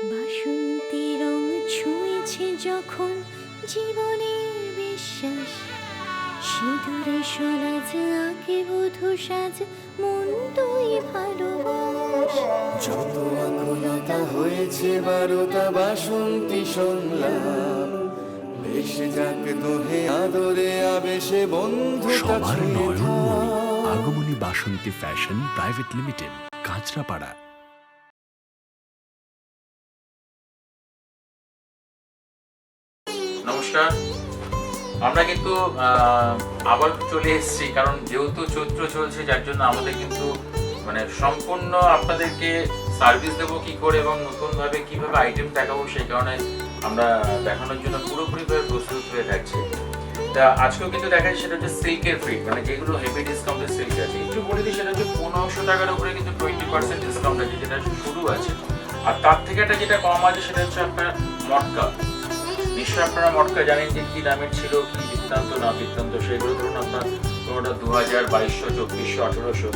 বাসন্তী রং ছুঁয়েছে যখন জীবনের বিশ্বাস, সিঁদুরে সরাজ আঁকে বধূ সাজ, মন তুই ভালোবাস। যত আকুলতা হয়েছে বারোটা বাসন্তী সংলাপ, ভেসে যাক দোহে আদরে আবেশে বন্ধুতা সবার ছুঁয়ে নয়নমণি থাক। আগমনী বাসন্তী ফ্যাশন প্রাইভেট লিমিটেড, কাঁচরাপাড়া। নমস্কার, আমরা কিন্তু আবার চলে এসেছি, কারণ যেহেতু চৈত্র চলছে যার জন্য আমাদের কিন্তু মানে সম্পূর্ণ আপনাদেরকে সার্ভিস দেবো কি করে এবং নতুনভাবে কিভাবে আইটেম দেখাবো সেই কারণে আমরা দেখানোর জন্য পুরোপুরিভাবে প্রস্তুত হয়ে থাকছি। তা আজকেও কিন্তু দেখাচ্ছি সেটা হচ্ছে সিল্কের ফিট, মানে যেগুলো হেভি ডিসকাউন্টের সিল্ক আছে। একটু বলে দিই, সেটা হচ্ছে 1500 টাকার উপরে কিন্তু 20% ডিসকাউন্ট আছে, যেটা শুরু আছে। আর তার থেকে একটা যেটা কম আছে সেটা হচ্ছে আপনার মটকা। নিশ্চয় আপনারা মটকা জানেন যে কি দামের ছিল, কি বৃত্তান্ত না বৃত্তান্ত, সেগুলো ধরুন আপনার কোনোটা 2000, 2200, 2400, 1800।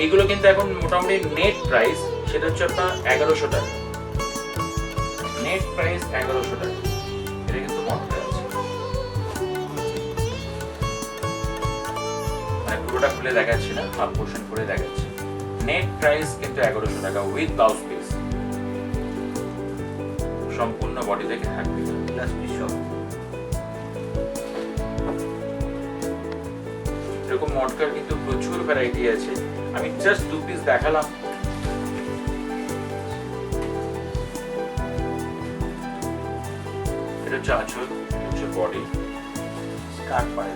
এইগুলো কিন্তু এখন মোটামুটি নেট প্রাইস সেটা হচ্ছে আপনার 1100 টাকা। নেট প্রাইস 1100 টাকা। এটা কিন্তু মটকা আছে, মানে পুরোটা খুলে দেখাচ্ছি না, হাফ পোর্শন করে দেখাচ্ছি। নেট প্রাইস কিন্তু 1100 টাকা উইথ ব্লাউজ পিস, সম্পূর্ণ বডি থেকে থাকবে। এরকম মটকার কিন্তু প্রচুর ভ্যারাইটি আছে, আমি জাস্ট 2 পিস দেখালাম। এটা হচ্ছে আঁচল, এটা হচ্ছে বডি, স্কার্ট পায়।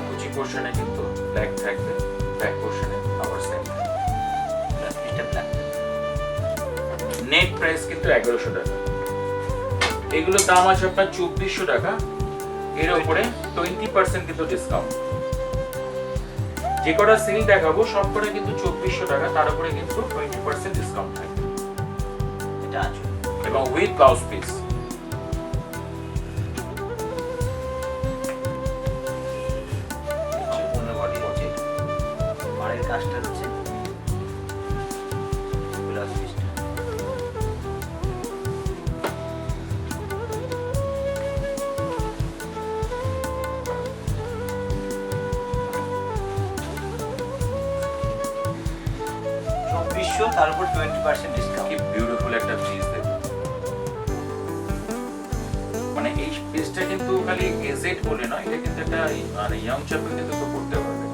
কুচি পোর্শনে কিন্তু ব্ল্যাক থাকবে, ব্যাক পোর্শনে আবার সেম। এটা ব্ল্যাক। নেট প্রাইস কিন্তু 1100 টাকা। এগুলোর দাম আছে আপনার 2400 টাকা। এর উপরে 20% কিন্তু ডিসকাউন্ট। যে কটা সেল দেখাবো সব কটা কিন্তু 2400 টাকা, তার উপরে কিন্তু 20% ডিসকাউন্ট থাকবে। এটা আছে এবং উইথ ব্লাউজ পিস। সম্পূর্ণ বডি আছে, মারের কাজটা হচ্ছে ব্লাউজ পিস। তার উপর 20% ডিসকাউন্ট। কি বিউটিফুল একটা পিস দেখুন, মানে এই পিসটা কিন্তু খালি এজেড বলে নয়, এটা কিন্তু একটা মানে ইয়াং চাপে কিন্তু তো পড়তে পারবে।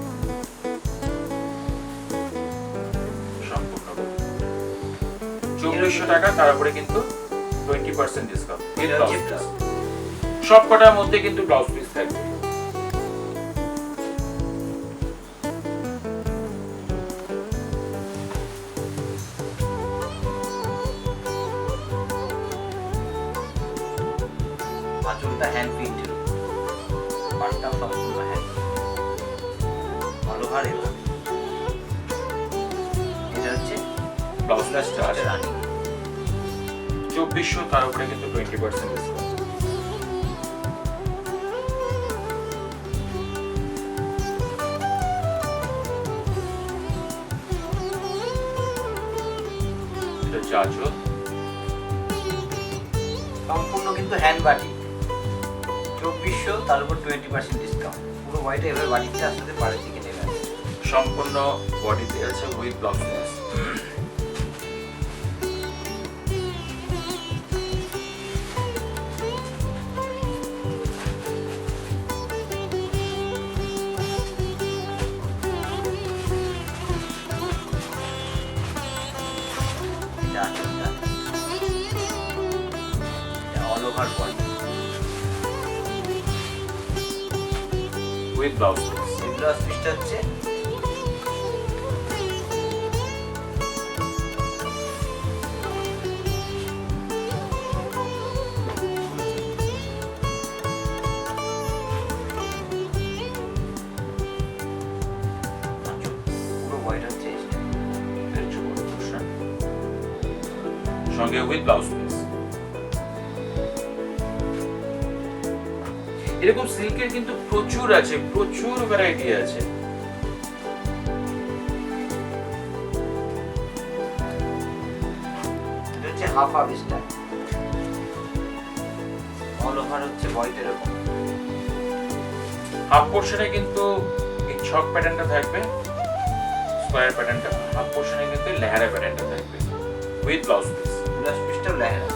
সম্পূর্ণ 2400 টাকা, তার উপরে কিন্তু 20% ডিসকাউন্ট। সব কটার মধ্যে কিন্তু ব্লাউজ পিস থাকবে। আঁচলটা হ্যান্ড প্রিন্টের, পাটটাও সম্পূর্ণ হ্যান্ড, ভালো ভার। এবার এটা হচ্ছে ব্লাউজ পিসটা আছে 2400, তার উপরে কিন্তু 20% ডিসকাউন্ট। এটা চাচো সম্পূর্ণ কিন্তু হ্যান্ড বাটি, 2400, তার উপর 20% ডিসকাউন্ট। পুরো হোয়াইটে এভাবে বাটিতে আসতে পারে দিকে নেবে, সম্পূর্ণ বডিতে আছে উইথ ব্লাউজ পিস। এটা আঁচলটা, এটা all over body with blouse piece. Blouse পিসটা হচ্ছে পুরো হোয়াইট হচ্ছে সঙ্গে উইথ ব্লাউজ পিস। এরকম সিল্কের কিন্তু প্রচুর আছে, প্রচুর ভ্যারাইটি আছে। Half half style, all over হচ্ছে বডিটা এরকম। হাফ পোর্শনে কিন্তু এই ছক প্যাটার্নটা থাকবে, স্কোয়ার প্যাটার্নটা, হাফ পোর্শনে কিন্তু লেহারা প্যাটার্নটা থাকবে উইথ ব্লাউজ পিস। ব্লাউজ পিসটাও লেহেরা।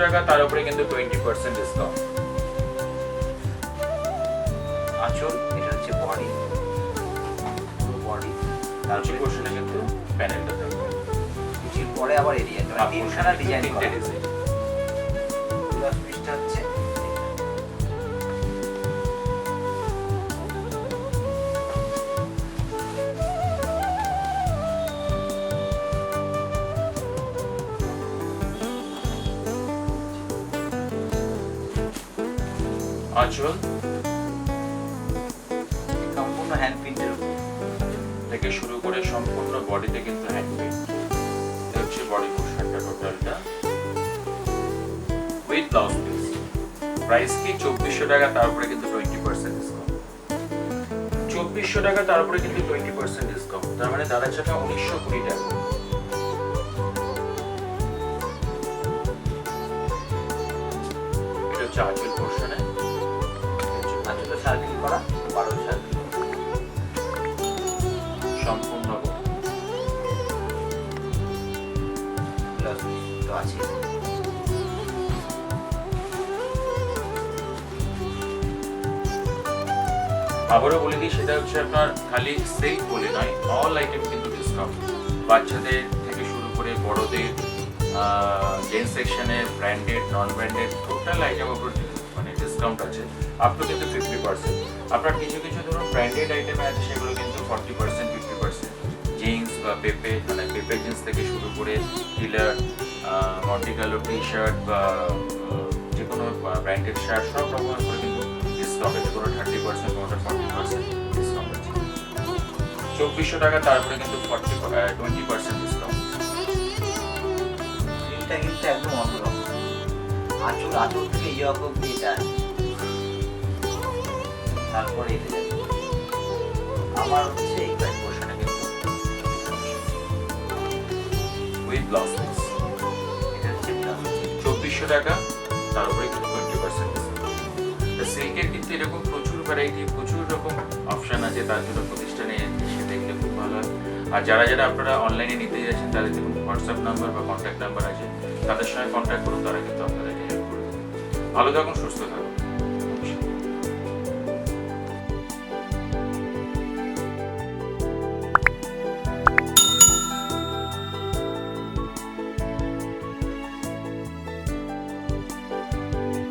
টাকা, তার উপরে কিন্তু 20% ডিসকাউন্ট। আঁচল, এটা হচ্ছে বডি, পুরো বডি, তারপরে পোর্শনে কিন্তু প্যানেলটা থাকবে। কুচির পরে আবার এরিয়া, মানে তিনখানা ডিজাইন করা। ব্লাউজ পিসটা হচ্ছে আঁচল সম্পূর্ণ হ্যান্ড প্রিন্টের উপর। থেকে শুরু করে সম্পূর্ণ বডিতে কিন্তু হ্যান্ড প্রিন্ট। এটা হচ্ছে বডি পোর্শনটা টোটালটা উইথ ব্লাউজ পিস। প্রাইস কি 2400 টাকা, তার উপরে কিন্তু 20% ডিসকাউন্ট। 2400 টাকা, তার উপরে কিন্তু 20% ডিসকাউন্ট, তার মানে দাঁড়াচ্ছে 1920 টাকা। এটা হচ্ছে আঁচল পোর্শনে, আঁচলে সার্কেল করা, 12 সার্কেল সম্পূর্ণ ব্লাউজ পিস তো আছে। আবারও বলে দিই, সেটা হচ্ছে আপনার খালি সিল্ক বলে নয়, অল আইটেম কিন্তু ডিসকাউন্ট। বাচ্চাদের থেকে শুরু করে বড়দের, জেন্টস সেকশনে branded, non branded total item উপর মানে ডিসকাউন্ট আছে আপ টু কিন্তু 50%। আপনার কিছু কিছু ধরুন ব্র্যান্ডেড আইটেম আছে, সেগুলো কিন্তু 40% 50%। জিন্স বা পেপে, মানে পেপে জিন্স থেকে শুরু করে টিলার, মন্টিকালো টি শার্ট বা যে কোনো ব্র্যান্ডেড শার্ট, সব রকমের করে কিন্তু ডিসকাউন্ট আছে। কোনো 30%, কোনোটা 40% ডিসকাউন্ট আছে। 2400 টাকা, তারপরে কিন্তু 20% ডিসকাউন্ট। এটা কিন্তু একদম অন্যরকম। আঁচল থেকে ইয়ক অব্দি যায়, তারপরে এটা যাবে। আমার হচ্ছে এই পোর্শনে কিন্তু উইথ ব্লাউজ পিস। এটা হচ্ছে ব্লাউজ। 2400 টাকা, তার উপরে কিন্তু 20% ডিসকাউন্ট। সিল্কের কিন্তু এরকম প্রচুর ভ্যারাইটি, প্রচুর রকম অপশন আছে, তার জন্য প্রতিষ্ঠানে এসে দেখলে খুব ভালো হয়। আর যারা যারা আপনারা অনলাইনে নিতে যাচ্ছেন, তাদের দেখুন হোয়াটসঅ্যাপ নাম্বার বা কন্ট্যাক্ট নাম্বার আছে, তাদের সঙ্গে কন্ট্যাক্ট করুন, তারা কিন্তু আপনাদেরকে হেল্প করবে। ভালো থাকুন, সুস্থ থাকুন।